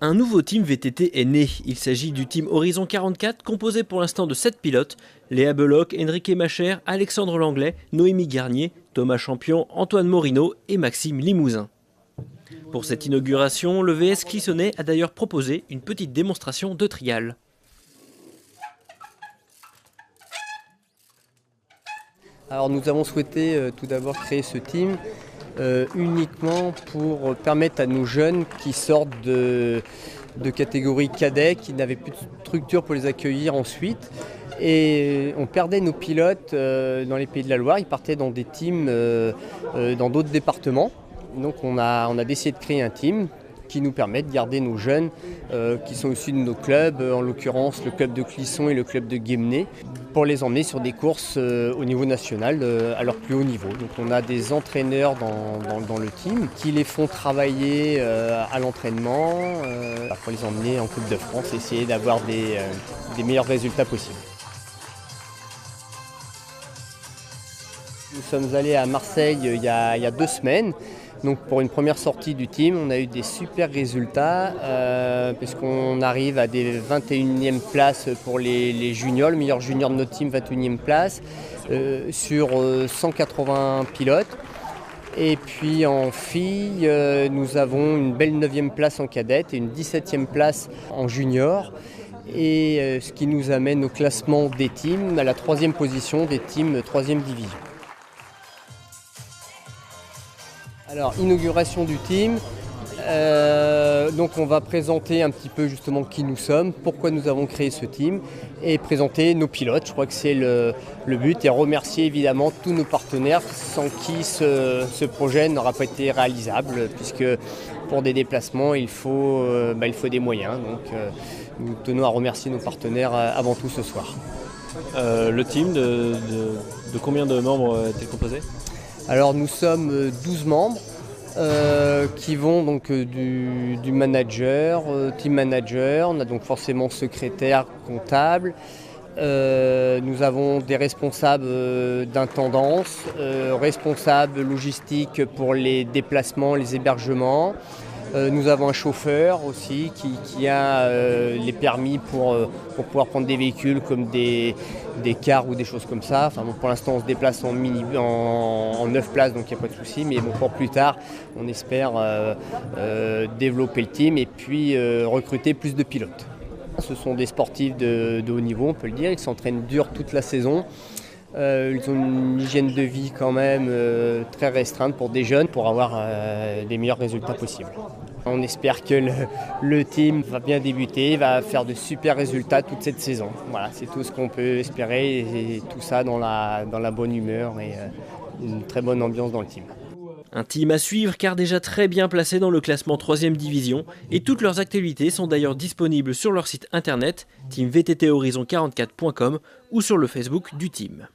Un nouveau team VTT est né. Il s'agit du team Horizon 44, composé pour l'instant de 7 pilotes. Léa Beloc, Enrique Macher, Alexandre Langlais, Noémie Garnier, Thomas Champion, Antoine Morino et Maxime Limousin. Pour cette inauguration, le VS Clissonnet a d'ailleurs proposé une petite démonstration de trial. Alors nous avons souhaité tout d'abord créer ce team uniquement pour permettre à nos jeunes qui sortent de catégorie cadet, qui n'avaient plus de structure pour les accueillir ensuite. Et on perdait nos pilotes dans les Pays de la Loire, ils partaient dans des teams dans d'autres départements. Donc on a décidé de créer un team qui nous permet de garder nos jeunes qui sont issus de nos clubs, en l'occurrence le club de Clisson et le club de Guémené, pour les emmener sur des courses au niveau national à leur plus haut niveau. Donc on a des entraîneurs dans le team qui les font travailler à l'entraînement pour les emmener en Coupe de France, essayer d'avoir des meilleurs résultats possibles. Nous sommes allés à Marseille il y a 2 semaines. Donc pour une première sortie du team, on a eu des super résultats puisqu'on arrive à des 21e places pour les juniors, le meilleur junior de notre team, 21e place, sur 180 pilotes. Et puis en filles, nous avons une belle 9e place en cadette et une 17e place en junior. Et ce qui nous amène au classement des teams, à la 3e position des teams 3e division. Alors, inauguration du team, donc on va présenter un petit peu justement qui nous sommes, pourquoi nous avons créé ce team et présenter nos pilotes. Je crois que c'est le but et remercier évidemment tous nos partenaires sans qui ce projet n'aura pas été réalisable puisque pour des déplacements il faut des moyens. Donc nous tenons à remercier nos partenaires avant tout ce soir. Le team de combien de membres est-il composé ? Alors nous sommes 12 membres qui vont donc du manager, team manager, on a donc forcément secrétaire, comptable, nous avons des responsables d'intendance, responsables logistiques pour les déplacements, les hébergements. Nous avons un chauffeur aussi qui a les permis pour pouvoir prendre des véhicules comme des cars ou des choses comme ça. Enfin, bon, pour l'instant, on se déplace en 9 places, donc il n'y a pas de souci. Mais bon, pour plus tard, on espère développer le team et puis recruter plus de pilotes. Ce sont des sportifs de haut niveau, on peut le dire. Ils s'entraînent dur toute la saison. Ils ont une hygiène de vie quand même très restreinte pour des jeunes pour avoir les meilleurs résultats possibles. On espère que le team va bien débuter, va faire de super résultats toute cette saison. Voilà, c'est tout ce qu'on peut espérer et tout ça dans la bonne humeur et une très bonne ambiance dans le team. Un team à suivre car déjà très bien placé dans le classement 3e division et toutes leurs activités sont d'ailleurs disponibles sur leur site internet teamvtthorizon44.com ou sur le Facebook du team.